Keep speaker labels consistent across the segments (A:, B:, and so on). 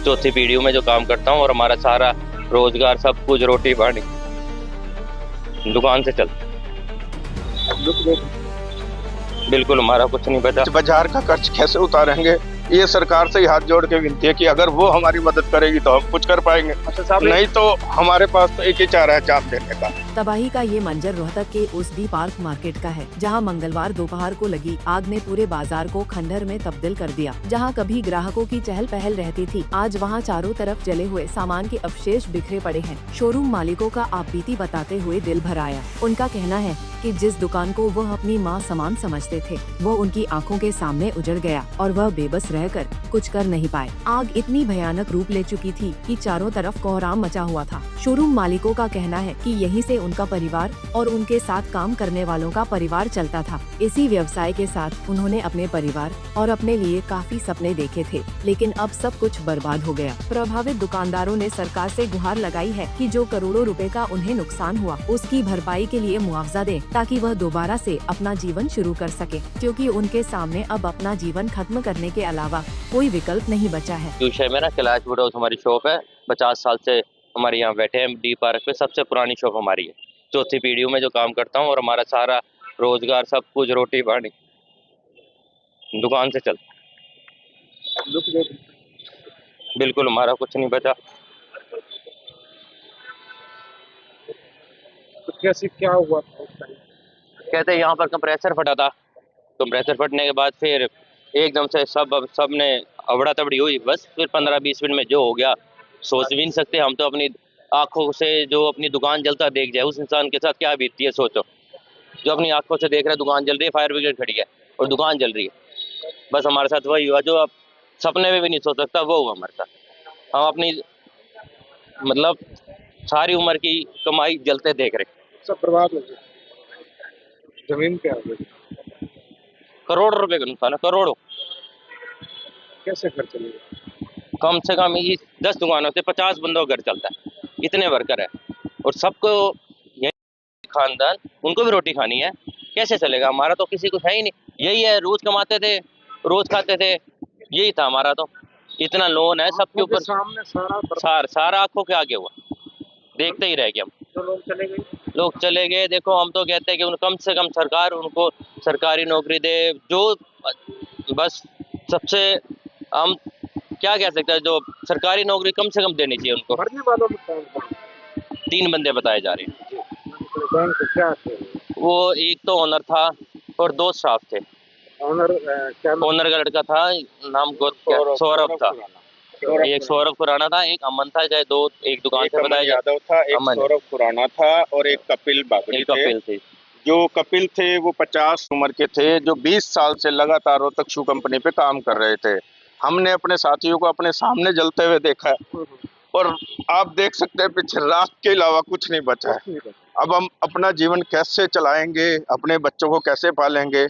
A: चौथी पीढ़ी में जो काम करता हूँ और हमारा सारा रोजगार सब कुछ रोटी पानी दुकान से चल। बिल्कुल हमारा कुछ नहीं बचा।
B: बाजार का खर्च कैसे उतारेंगे, ये सरकार से ही हाथ जोड़ के विनती है कि अगर वो हमारी मदद करेगी तो हम कुछ कर पाएंगे, नहीं तो हमारे पास तो एक ही चारा है, जान देने का।
C: तबाही का ये मंजर रोहतक के ओसडी पार्क मार्केट का है, जहां मंगलवार दोपहर को लगी आग ने पूरे बाजार को खंडहर में तब्दील कर दिया। जहां कभी ग्राहकों की चहल पहल रहती थी, आज वहां चारों तरफ जले हुए सामान के अवशेष बिखरे पड़े हैं। शोरूम मालिकों का आपबीती बताते हुए दिल भर आया। उनका कहना है कि जिस दुकान को वह अपनी मां समान समझते थे, वो उनकी आंखों के सामने उजड़ गया और वह बेबस रहकर कुछ कर नहीं पाए। आग इतनी भयानक रूप ले चुकी थी कि चारों तरफ कोहराम मचा हुआ था। शोरूम मालिकों का कहना है कि यहीं से उनका परिवार और उनके साथ काम करने वालों का परिवार चलता था। इसी व्यवसाय के साथ उन्होंने अपने परिवार और अपने लिए काफी सपने देखे थे, लेकिन अब सब कुछ बर्बाद हो गया। प्रभावित दुकानदारों ने सरकार से गुहार लगाई है कि जो करोड़ों रुपए का उन्हें नुकसान हुआ, उसकी भरपाई के लिए मुआवजा दे, ताकि वह दोबारा से अपना जीवन शुरू कर सके, क्योंकि उनके सामने अब अपना जीवन खत्म करने के अलावा कोई विकल्प नहीं बचा है।
A: विषय में ना कैलाश वुड हाउस हमारी शॉप है, 50 साल से हमारे यहाँ बैठे हैं। डी पार्क पे सबसे पुरानी शॉप हमारी है। चौथी पीढ़ी में जो काम करता हूँ और हमारा सारा रोजगार सब कुछ रोटी पानी दुकान से चल। बिल्कुल हमारा कुछ नहीं बचा।
D: तो कैसे क्या हुआ था उस टाइम?
A: कहते हैं यहाँ पर कंप्रेसर फटा था। कंप्रेसर फटने के बाद फिर एकदम से सब ने अबड़ा तबड़ी हुई। बस फिर 15-20 मिनट में जो हो गया सोच भी नहीं सकते हम। तो अपनी आंखों से जो अपनी दुकान जलता देख जाए, उस इंसान के साथ क्या बीतती है सोचो। जो अपनी आंखों से देख रहा है दुकान जल रही है, फायर ब्रिगेड खड़ी है और दुकान जल रही है। बस हमारे साथ वही हुआ जो अब सपने में भी नहीं सोच सकता, वो हुआ हमारे साथ। हम अपनी मतलब सारी उम्र की कमाई जलते देख रहे।
D: सब बर्बाद हो गया। जमीन पे आ गई।
A: करोड़ों रुपए का नुकसान है, करोड़ों।
D: कैसे घर चलेगा?
A: कम से कम ये 10 दुकानों से 50 बंदों का घर चलता है। इतने वर्कर है और सबको यही खानदान, उनको भी रोटी खानी है। कैसे चलेगा? हमारा तो किसी को है ही नहीं। यही है, रोज कमाते थे, रोज खाते थे, यही था हमारा। तो इतना लोन है सबके ऊपर,
D: सामने
A: सारा आंखों के आगे हुआ, देखते ही रह गए हम।
D: तो
A: लोग चले गए। देखो हम तो कहते हैं कि कम से कम सरकार उनको सरकारी नौकरी दे। जो बस सबसे हम क्या कह सकते हैं, जो सरकारी नौकरी कम से कम देनी चाहिए उनको।
D: मरने वालों में कौन?
A: 3 बंदे बताए जा रहे हैं।
D: बैंक से क्या थे?
A: वो एक तो ओनर था और 2 स्टाफ थे।
D: ऑनर क्या?
A: ओनर का लड़का था, नाम सौरभ था। एक सौरभ खुराना था, एक अमन था। चाहे दो एक दुकान से बताया
B: यादव था, एक सौरभ खुराना था और एक कपिल बागड़ी
A: थे।
B: जो कपिल थे वो 50 उम्र के थे, जो 20 साल से लगातार रोहतक शू कंपनी पे काम कर रहे थे। हमने अपने साथियों को अपने सामने जलते हुए देखा है और आप देख सकते हैं पीछे राख के अलावा कुछ नहीं बचा है। अब हम अपना जीवन कैसे चलाएंगे, अपने बच्चों को कैसे पालेंगे,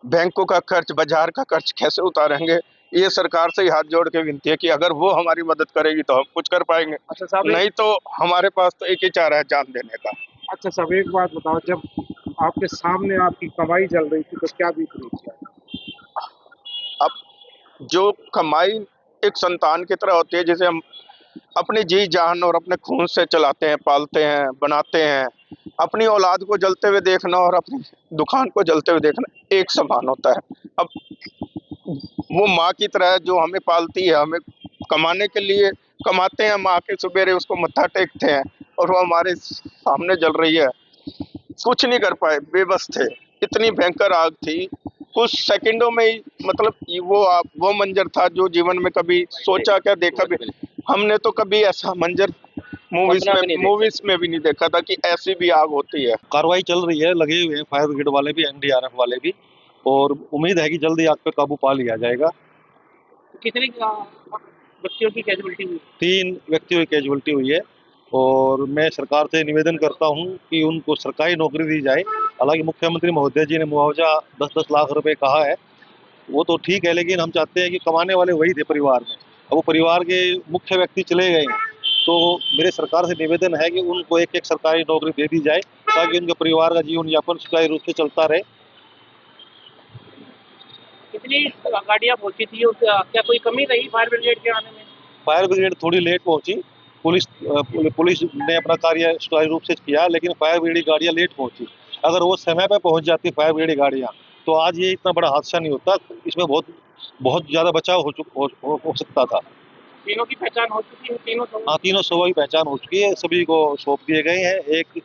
B: बैंकों का खर्च, बाजार का खर्च कैसे उतारेंगे, ये सरकार से ही हाथ जोड़ के विनती है कि अगर वो हमारी मदद करेगी तो हम कुछ कर पाएंगे, नहीं तो हमारे पास तो एक ही चारा है, जान देने का।
D: अच्छा साहब, एक बात बताओ, जब आपके सामने आपकी कमाई चल रही थी तो क्या बीत रही थी?
B: अब जो कमाई एक संतान की तरह होती है, जिसे हम अपनी जी जान और अपने खून से चलाते हैं, पालते हैं, बनाते हैं, अपनी औलाद को जलते हुए देखना और अपनी दुकान को जलते हुए देखना एक समान होता है। अब वो माँ की तरह है जो हमें पालती है, हमें कमाने के लिए कमाते हैं, माँ के सवेरे उसको मत्था टेकते हैं और वो हमारे सामने जल रही है। कुछ नहीं कर पाए, बेबस थे। इतनी भयंकर आग थी, कुछ सेकंडों में ही, मतलब वो मंजर था जो जीवन में कभी सोचा क्या, देखा भी। हमने तो कभी ऐसा मंजर मूवीज में भी नहीं देखा था कि ऐसी भी आग होती है।
E: कार्रवाई चल रही है, लगे हुए हैं फायर ब्रिगेड वाले भी, एनडीआरएफ वाले भी, और उम्मीद है कि जल्दी आग पे काबू पा लिया जाएगा।
D: कितने व्यक्तियों की कैजुअल्टी हुई?
E: 3 व्यक्तियों की कैजुअल्टी हुई है और मैं सरकार से निवेदन करता हूं कि उनको सरकारी नौकरी दी जाए। हालांकि मुख्यमंत्री महोदय जी ने मुआवजा 10-10 लाख रुपए कहा है, वो तो ठीक है, लेकिन हम चाहते हैं कि कमाने वाले वही थे परिवार में। अब वो परिवार के मुख्य व्यक्ति चले गए हैं, तो मेरे सरकार से निवेदन है कि उनको एक सरकारी नौकरी दे दी जाए ताकि उनके परिवार का जीवन यापन सुचारू रूप से चलता रहे।
D: कितनी गाड़ियां पहुंची थी और क्या कोई कमी रही फायर ब्रिगेड के आने में?
E: फायर ब्रिगेड थोड़ी लेट पहुंची। पुलिस ने अपना कार्य सुचारू रूप से किया, लेकिन फायर ब्रिगेड की गाड़ियां लेट पहुंची। अगर वो समय पे पहुंच जाती फायर ब्रिगेड की गाड़ियां, तो आज ये इतना बड़ा हादसा नहीं होता। इसमें बहुत ज्यादा बचाव हो सकता था।
D: तीनों की पहचान हो चुकी है?
E: हाँ, तीनों शवों की पहचान हो चुकी है, सभी को सौंप दिए गए हैं। एक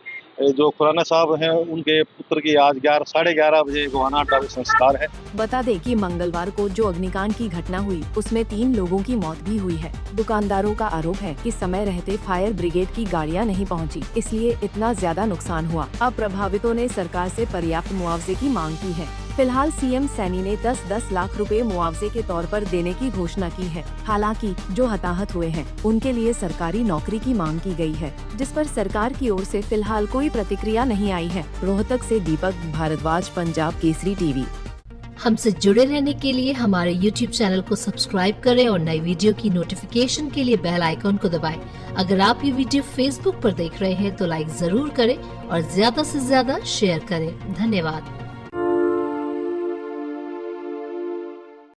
E: जो खुराना साहब हैं, उनके पुत्र की आज 11:30 बजे गोहाना अड्डा में संस्कार है।
C: बता दें कि मंगलवार को जो अग्निकांड की घटना हुई उसमें 3 लोगों की मौत भी हुई है। दुकानदारों का आरोप है कि समय रहते फायर ब्रिगेड की गाड़ियां नहीं पहुंची, इसलिए इतना ज्यादा नुकसान हुआ। अब प्रभावितों ने सरकार से पर्याप्त मुआवजे की मांग की है। फिलहाल सीएम सैनी ने 10-10 लाख रुपए मुआवजे के तौर पर देने की घोषणा की है। हालांकि जो हताहत हुए हैं उनके लिए सरकारी नौकरी की मांग की गई है, जिस पर सरकार की ओर से फिलहाल कोई प्रतिक्रिया नहीं आई है। रोहतक से दीपक भारद्वाज, पंजाब केसरी टीवी।
F: हमसे जुड़े रहने के लिए हमारे YouTube चैनल को सब्सक्राइब करें और नई वीडियो की नोटिफिकेशन के लिए बेल आइकॉन को दबाएं। अगर आप ये वीडियो Facebook पर देख रहे हैं तो लाइक जरूर करें और ज्यादा से ज्यादा शेयर करें। धन्यवाद।